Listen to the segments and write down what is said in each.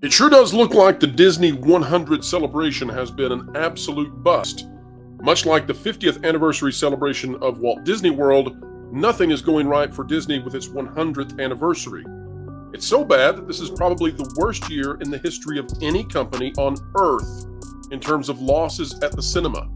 It sure does look like the Disney 100 celebration has been an absolute bust. Much like the 50th anniversary celebration of Walt Disney World, nothing is going right for Disney with its 100th anniversary. It's so bad that this is probably the worst year in the history of any company on Earth in terms of losses at the cinema.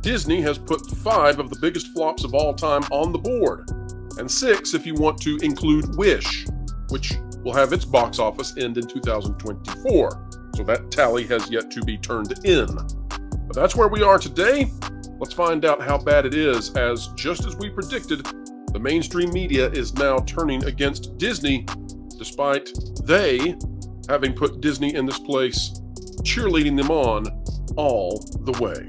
Disney has put 5 of the biggest flops of all time on the board, and 6 if you want to include Wish, which will have its box office end in 2024. So that tally has yet to be turned in. But that's where we are today. Let's find out how bad it is, as just as we predicted, the mainstream media is now turning against Disney, despite they having put Disney in this place, cheerleading them on all the way.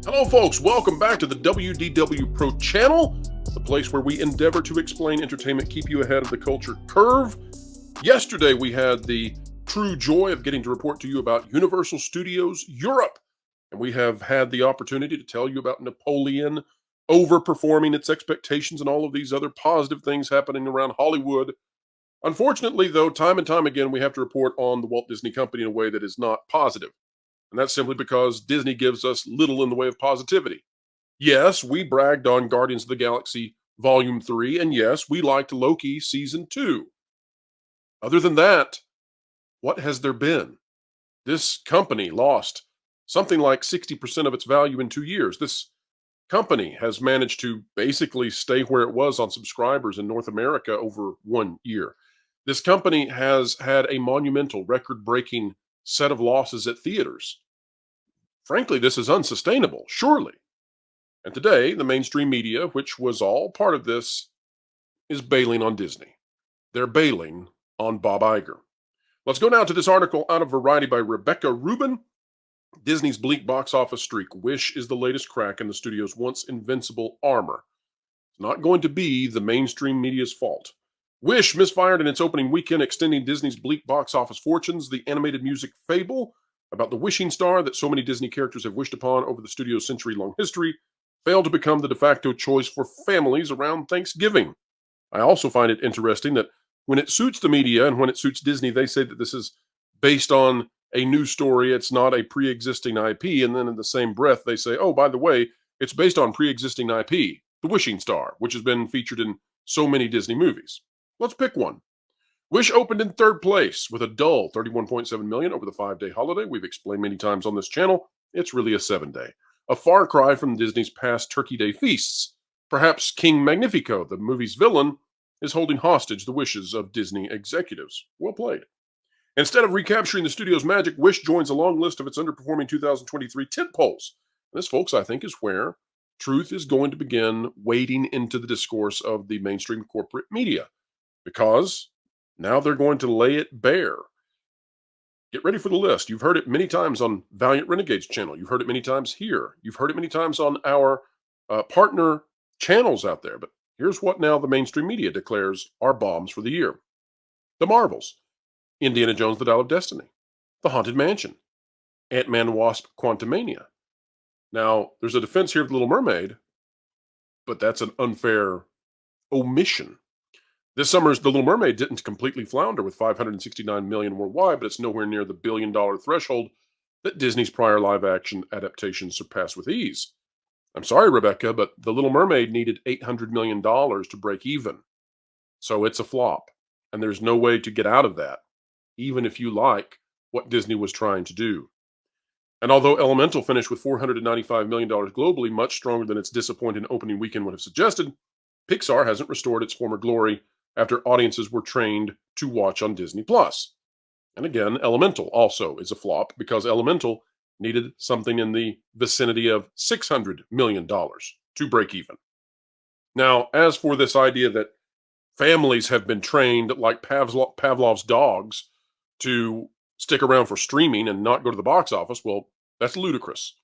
Hello, folks. Welcome back to the WDW Pro channel, the place where we endeavor to explain entertainment, keep you ahead of the culture curve. Yesterday, we had the true joy of getting to report to you about Universal Studios Europe, and we have had the opportunity to tell you about Napoleon overperforming its expectations and all of these other positive things happening around Hollywood. Unfortunately, though, time and time again, we have to report on the Walt Disney Company in a way that is not positive. And that's simply because Disney gives us little in the way of positivity. Yes, we bragged on Guardians of the Galaxy Volume 3, and yes, we liked Loki Season 2. Other than that, what has there been? This company lost something like 60% of its value in 2 years. This company has managed to basically stay where it was on subscribers in North America over 1 year. This company has had a monumental, record-breaking set of losses at theaters. Frankly, this is unsustainable, surely. And today, the mainstream media, which was all part of this, is bailing on Disney. They're bailing on Bob Iger. Let's go now to this article out of Variety by Rebecca Rubin. Disney's bleak box office streak. Wish is the latest crack in the studio's once invincible armor. It's not going to be the mainstream media's fault. Wish misfired in its opening weekend, extending Disney's bleak box office fortunes. The animated music fable about the wishing star that so many Disney characters have wished upon over the studio's century-long history failed to become the de facto choice for families around Thanksgiving. I also find it interesting that when it suits the media and when it suits Disney, they say that this is based on a new story. It's not a pre-existing IP. And then in the same breath, they say, oh, by the way, it's based on pre-existing IP, The Wishing Star, which has been featured in so many Disney movies. Let's pick one. Wish opened in third place with a dull 31.7 million over the 5-day holiday. We've explained many times on this channel, it's really a 7-day. A far cry from Disney's past Turkey Day feasts. Perhaps King Magnifico, the movie's villain, is holding hostage the wishes of Disney executives. Well played. Instead of recapturing the studio's magic, Wish joins a long list of its underperforming 2023 tentpoles. This, folks, I think is where truth is going to begin wading into the discourse of the mainstream corporate media, because now they're going to lay it bare. Get ready for the list. You've heard it many times on Valiant Renegades channel. You've heard it many times here. You've heard it many times on our partner channels out there. But here's what now the mainstream media declares are bombs for the year. The Marvels, Indiana Jones, The Dial of Destiny, The Haunted Mansion, Ant-Man and Wasp, Quantumania. Now, there's a defense here of The Little Mermaid, but that's an unfair omission. This summer's The Little Mermaid didn't completely flounder with 569 million worldwide, but it's nowhere near the billion-dollar threshold that Disney's prior live-action adaptations surpassed with ease. I'm sorry, Rebecca, but The Little Mermaid needed $800 million to break even. So it's a flop, and there's no way to get out of that, even if you like what Disney was trying to do. And although Elemental finished with $495 million globally, much stronger than its disappointing opening weekend would have suggested, Pixar hasn't restored its former glory after audiences were trained to watch on Disney+. And again, Elemental also is a flop because Elemental needed something in the vicinity of $600 million to break even. Now, as for this idea that families have been trained like Pavlov's dogs to stick around for streaming and not go to the box office, well, that's ludicrous.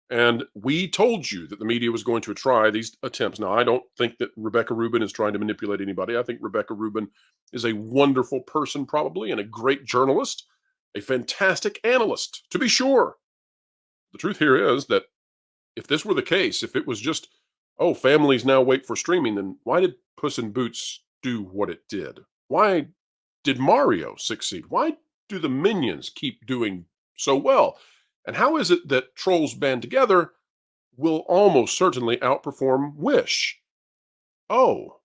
And we told you that the media was going to try these attempts. Now, I don't think that Rebecca Rubin is trying to manipulate anybody. I think Rebecca Rubin is a wonderful person, probably, and a great journalist, a fantastic analyst, to be sure. The truth here is that if this were the case, if it was just Oh, families now wait for streaming. Then why did Puss in Boots do what it did? Why did Mario succeed? Why do the Minions keep doing so well? And how is it that Trolls Band Together will almost certainly outperform Wish? Oh,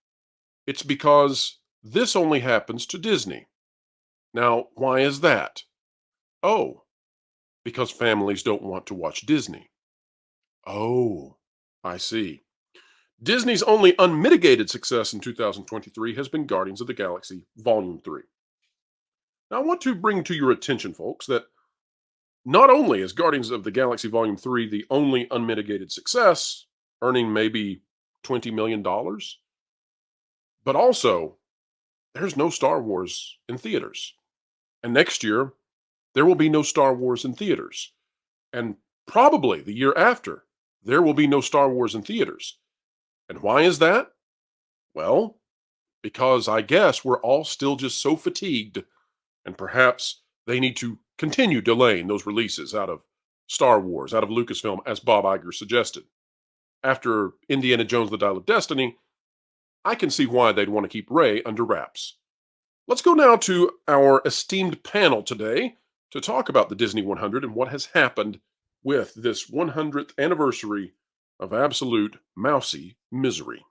it's because this only happens to Disney. Now, why is that? Oh, because families don't want to watch Disney. Oh, I see. Disney's only unmitigated success in 2023 has been Guardians of the Galaxy Volume 3. Now, I want to bring to your attention, folks, that not only is Guardians of the Galaxy Volume 3 the only unmitigated success, earning maybe $20 million, but also there's no Star Wars in theaters. And next year, there will be no Star Wars in theaters. And probably the year after, there will be no Star Wars in theaters. And why is that? Well, because I guess we're all still just so fatigued, and perhaps they need to continue delaying those releases out of Star Wars, out of Lucasfilm, as Bob Iger suggested. After Indiana Jones: The Dial of Destiny, I can see why they'd want to keep Rey under wraps. Let's go now to our esteemed panel today to talk about the Disney 100 and what has happened with this 100th anniversary of absolute mousy misery.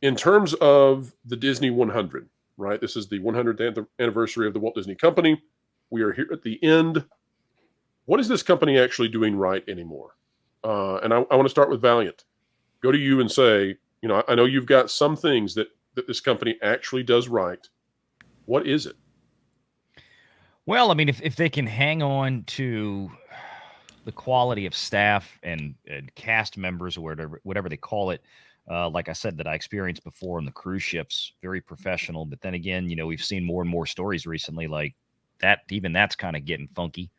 In terms of the Disney 100, right? This is the 100th anniversary of the Walt Disney Company. We are here at the end. What is this company actually doing right anymore? And I want to start with Valiant. Go to you and say, I know you've got some things that this company actually does right. What is it? Well, I mean, if they can hang on to the quality of staff and cast members or whatever they call it, like I said, that I experienced before on the cruise ships, very professional. But then again, we've seen more and more stories recently like that. Even that's kind of getting funky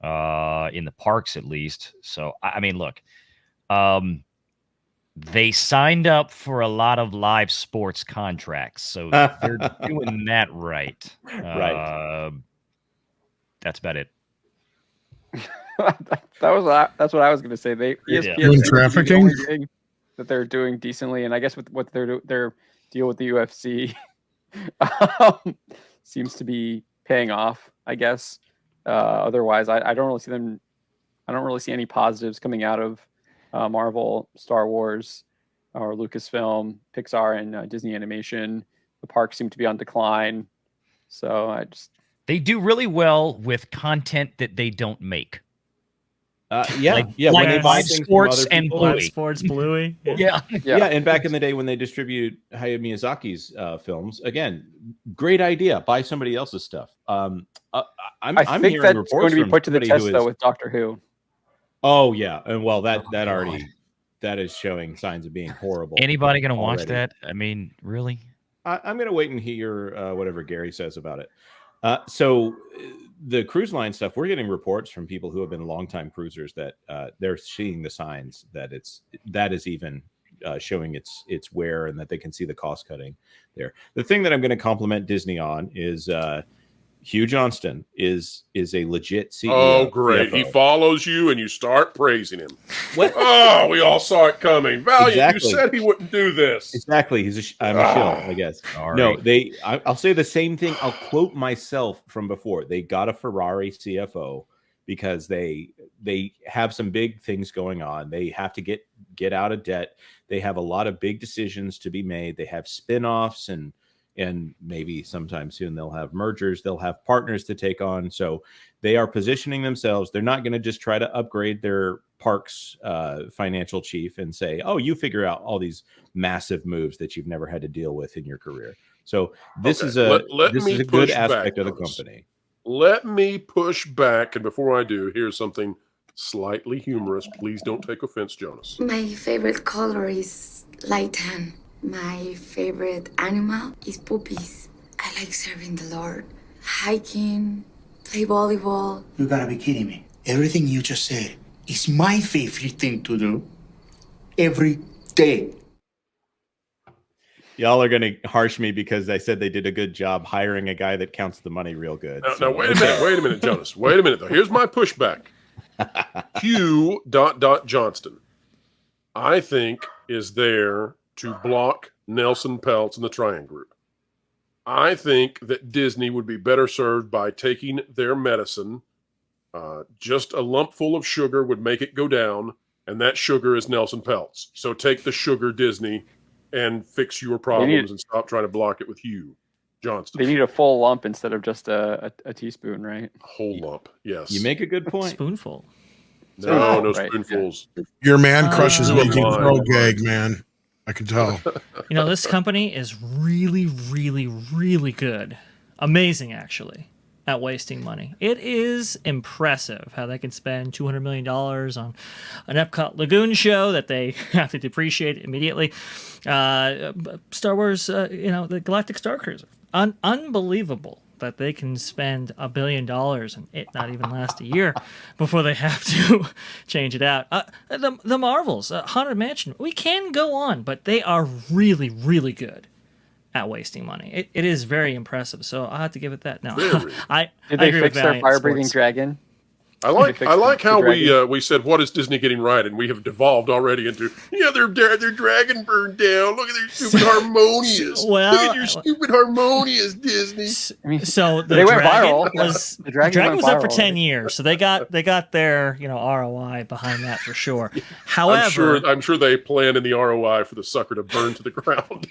in the parks, at least. So, I mean, look, they signed up for a lot of live sports contracts, so they're doing that right. Right. That's about it. That's what I was going to say. ESPN Human trafficking? the only thing that they're doing decently, and I guess with what their deal with the UFC seems to be paying off. I guess otherwise, I don't really see them. I don't really see any positives coming out of Marvel, Star Wars, or Lucasfilm, Pixar, and Disney Animation. The parks seem to be on decline. So they do really well with content that they don't make. Like when they buy sports and Bluey. Live sports Bluey. Yeah. And back in the day when they distribute Hayao Miyazaki's films, again, great idea. Buy somebody else's stuff. I think that's going to be put to the test though with Doctor Who. Oh yeah, and well that is showing signs of being horrible. Anybody going to watch that? I mean, really? I'm going to wait and hear whatever Gary says about it. So the cruise line stuff, we're getting reports from people who have been longtime cruisers that they're seeing the signs that that is even showing its wear and that they can see the cost cutting there. The thing that I'm going to compliment Disney on is Hugh Johnston is a legit CEO. Oh, great. CFO. He follows you and you start praising him. What? Oh, we all saw it coming. Valiant, exactly. You said he wouldn't do this. Exactly. I'm a shill, I guess. All no, right. I'll say the same thing. I'll quote myself from before. They got a Ferrari CFO because they have some big things going on. They have to get out of debt. They have a lot of big decisions to be made. They have spinoffs and maybe sometime soon they'll have mergers, they'll have partners to take on. So they are positioning themselves. They're not going to just try to upgrade their parks financial chief and say, oh, you figure out all these massive moves that you've never had to deal with in your career. So this is a good aspect of the company. Let me push back. And before I do, here's something slightly humorous. Please don't take offense, Jonas. My favorite color is light tan. My favorite animal is puppies. I like serving the Lord, hiking, play volleyball. You gotta be kidding me. Everything you just said is my favorite thing to do every day. Y'all are going to harsh me because I said they did a good job hiring a guy that counts the money real good. Now, wait a minute, Jonas. Wait a minute, though. Here's my pushback. Hugh Johnston. I think is there to block Nelson Peltz and the Trian Group. I think that Disney would be better served by taking their medicine. Just a lump full of sugar would make it go down, and that sugar is Nelson Peltz. So take the sugar, Disney, and fix your problems and stop trying to block it with Hugh Johnston. They need a full lump instead of just a teaspoon, right? A whole lump, yes. You make a good point. Spoonful. No Right, spoonfuls. Yeah. Your man crushes Do a making line. throw gag, man. I can tell. You know, this company is really, really, really good. Amazing, actually, at wasting money. It is impressive how they can spend $200 million on an Epcot Lagoon show that they have to depreciate immediately. Star Wars, the Galactic Star Cruiser. Unbelievable that they can spend $1 billion and it not even last a year before they have to change it out. The Marvels, Haunted Mansion, we can go on, but they are really, really good at wasting money. It is very impressive, so I'll have to give it that. No, I Did they agree fix with their Valiant fire-breathing Sports. dragon? I like how dragon. we said, what is Disney getting right? And we have devolved already into, their dragon burned down. Look at their stupid harmonious. Well, Look at your stupid harmonious, Disney. I mean, So the they went dragon viral. was The dragon went was up for viral 10 already. years, so they got their ROI behind that for sure. However, I'm sure they planned in the ROI for the sucker to burn to the ground.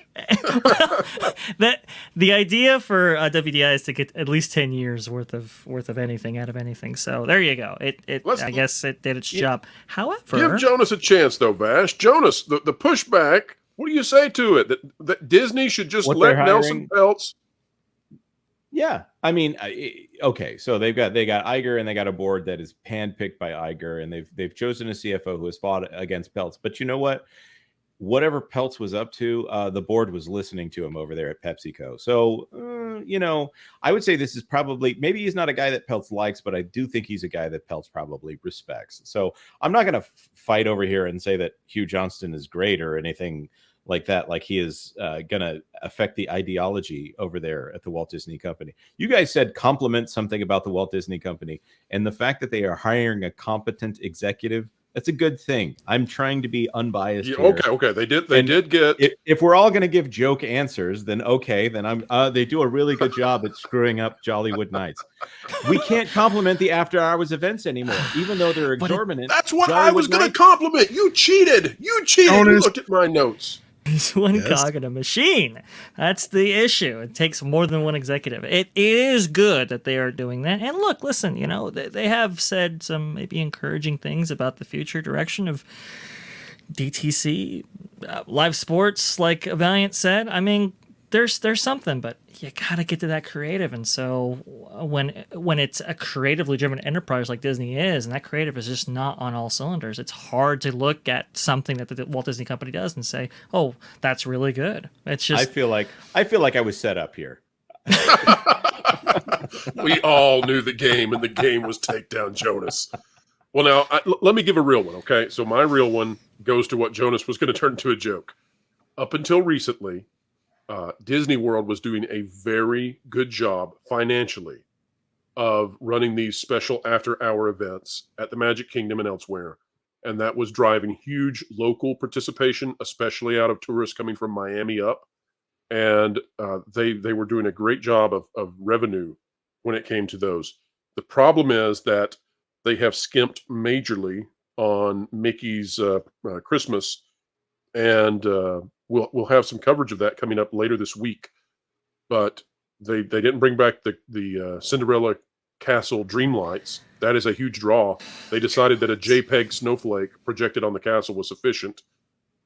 the idea for WDI is to get at least 10 years worth of anything out of anything. So there you go. I guess it did its job. However, Give Jonas a chance, though, Vash. Jonas, the pushback. What do you say to it? That Disney should just What let they're Nelson Peltz. Yeah, I mean, okay, so they got Iger and they got a board that is handpicked by Iger, and they've chosen a CFO who has fought against Peltz. But you know what? Whatever Peltz was up to, the board was listening to him over there at PepsiCo. So, I would say this is probably, maybe he's not a guy that Peltz likes, but I do think he's a guy that Peltz probably respects. So I'm not going to fight over here and say that Hugh Johnston is great or anything like that, like he is going to affect the ideology over there at the Walt Disney Company. You guys said compliment something about the Walt Disney Company, and the fact that they are hiring a competent executive, that's a good thing. I'm trying to be unbiased. Yeah, here. okay. They did get. If we're all going to give joke answers, then okay, then I'm. They do a really good job at screwing up Jollywood Nights. We can't compliment the after hours events anymore, even though they're exorbitant. That's what Jollywood I was going to Nights- compliment. You cheated. You Jonas. looked at my notes. He's one Yes. cog in a machine. That's the issue. It takes more than one executive. It is good that they are doing that. And look, listen, they have said some maybe encouraging things about the future direction of DTC, live sports, like Valiant said. I mean, there's something, but you gotta get to that creative. And so when it's a creatively driven enterprise like Disney is, and that creative is just not on all cylinders, it's hard to look at something that the Walt Disney Company does and say, "Oh, that's really good." It's just I feel like I was set up here. We all knew the game, and the game was take down Jonas. Well, now, let me give a real one, okay? So my real one goes to what Jonas was going to turn into a joke. Up until recently, Disney World was doing a very good job financially of running these special after-hour events at the Magic Kingdom and elsewhere. And that was driving huge local participation, especially out of tourists coming from Miami up. And they were doing a great job of revenue when it came to those. The problem is that they have skimped majorly on Mickey's Christmas, and we'll have some coverage of that coming up later this week. But they didn't bring back the Cinderella Castle Dreamlights. That is a huge draw. They decided that a JPEG snowflake projected on the castle was sufficient.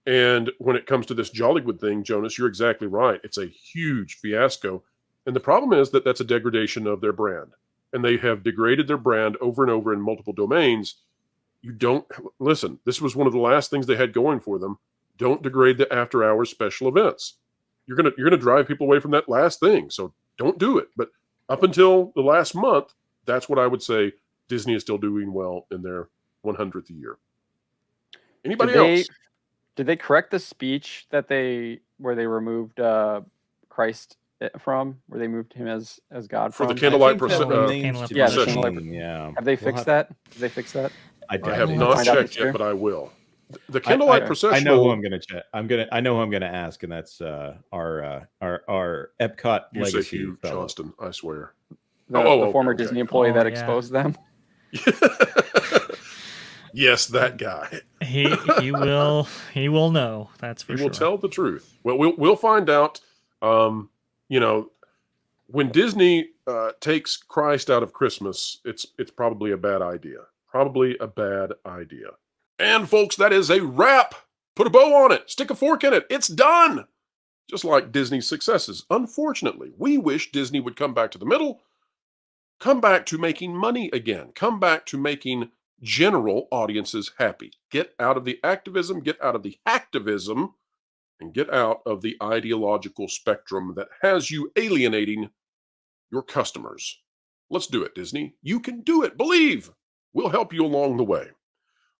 And when it comes to this Jollywood thing, Jonas, you're exactly right. It's a huge fiasco. And the problem is that that's a degradation of their brand. And they have degraded their brand over and over in multiple domains. You don't listen. This was one of the last things they had going for them. Don't degrade the after hours special events. You're gonna drive people away from that last thing. So don't do it. But up until the last month, that's what I would say Disney is still doing well in their 100th year. Anybody else? Did they correct the speech where they removed Christ from, where they moved him as God For the from? candlelight procession. Yeah, the procession. candlelight. Yeah. Have they fixed that? Did they fix that? I have will not find out checked this yet, year. but I will. The candlelight I processional. know who I'm going to check. I know who I'm going to ask, and that's our Epcot You say legacy Hugh fellow. Johnston, I swear. The former okay. Disney employee that yeah. exposed them. Yes, that guy. He will know. That's for He sure. will tell the truth. Well, we'll find out. You know, when Disney takes Christ out of Christmas, it's probably a bad idea. Probably a bad idea. And folks, that is a wrap. Put a bow on it. Stick a fork in it. It's done. Just like Disney's successes. Unfortunately, we wish Disney would come back to the middle. Come back to making money again. Come back to making general audiences happy. Get out of the activism, get out of the hacktivism, and get out of the ideological spectrum that has you alienating your customers. Let's do it, Disney. You can do it. Believe. We'll help you along the way.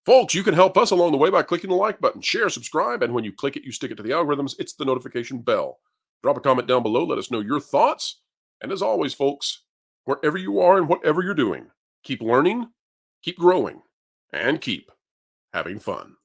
Folks, you can help us along the way by clicking the like button, share, subscribe, and when you click it, you stick it to the algorithms. It's the notification bell. Drop a comment down below. Let us know your thoughts. And as always, folks, wherever you are and whatever you're doing, keep learning, keep growing, and keep having fun.